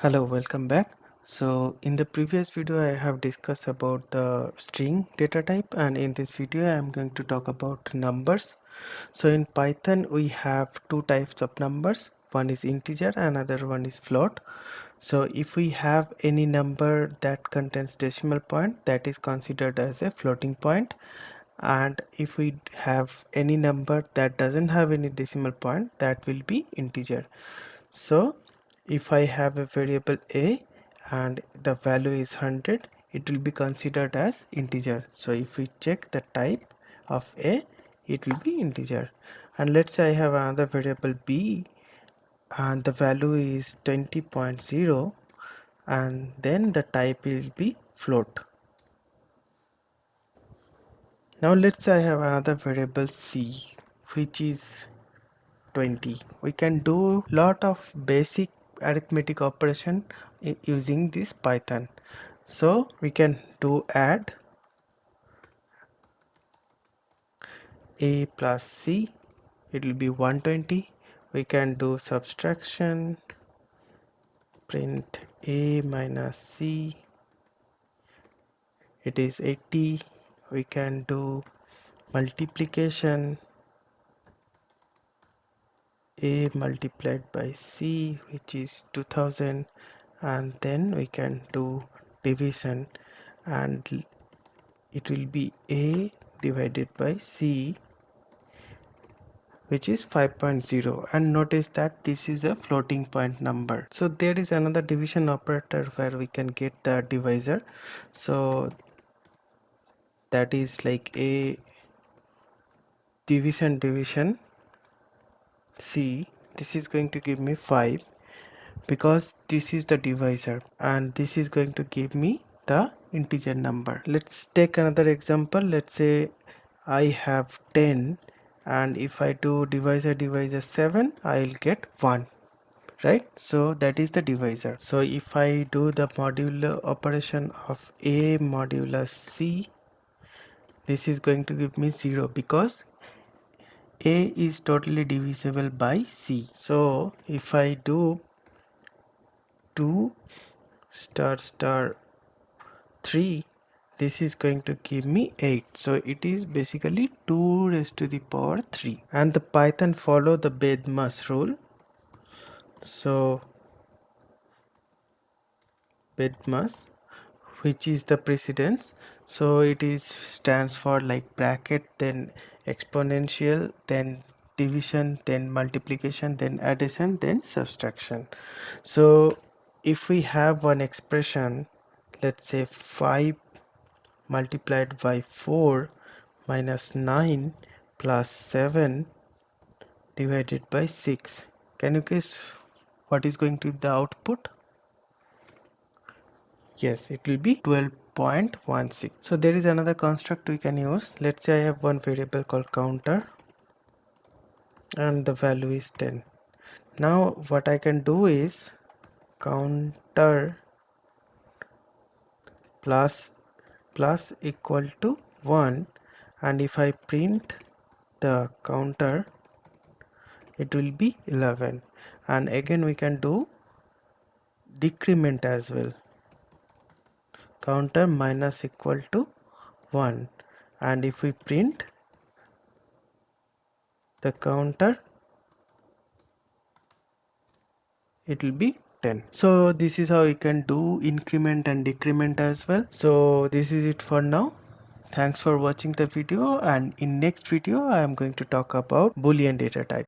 Hello, welcome back. So in the previous video I have discussed about the string data type, and in this video I am going to talk about numbers. So in Python we have two types of numbers. One is integer, another one is float. So if we have any number that contains decimal point, that is considered as a floating point, and if we have any number that doesn't have any decimal point, that will be integer. So if I have a variable a and the value is 100, it will be considered as integer. So if we check the type of a, it will be integer. And let's say I have another variable b and the value is 20.0, and then the type will be float. Now let's say I have another variable c which is 20. We can do lot of basic arithmetic operation using this Python. So we can do add a plus c, it will be 120. We can do subtraction, print a minus c, it is 80. We can do multiplication, a multiplied by c, which is 2000, and then we can do division, and it will be a divided by c, which is 5.0. And notice that this is a floating point number. So there is another division operator where we can get the divisor. So that is like a division c. This is going to give me 5 because this is the divisor, and this is going to give me the integer number. Let's take another example. Let's say I have 10, and if I do divisor 7, I'll get 1, right? So that is the divisor. So if I do the modulo operation of a modulus c, this is going to give me 0 because a is totally divisible by c. So if I do 2 star star 3, this is going to give me 8. So it is basically 2 raised to the power 3, and the Python follow the Bedmas rule. So Bedmas, which is the precedence, so it is stands for like bracket, then exponential, then division, then multiplication, then addition, then subtraction. So if we have one expression, let's say 5 multiplied by 4 minus 9 plus 7 divided by 6, can you guess what is going to be the output? Yes, it will be 12.16. So there is another construct we can use. Let's say I have one variable called counter and the value is 10. Now what I can do is counter plus equal to 1, and if I print the counter, it will be 11. And again we can do decrement as well, counter minus equal to 1, and if we print the counter, it will be 10. So this is how you can do increment and decrement as well. So this is it for now. Thanks for watching the video, and in next video I am going to talk about Boolean data type.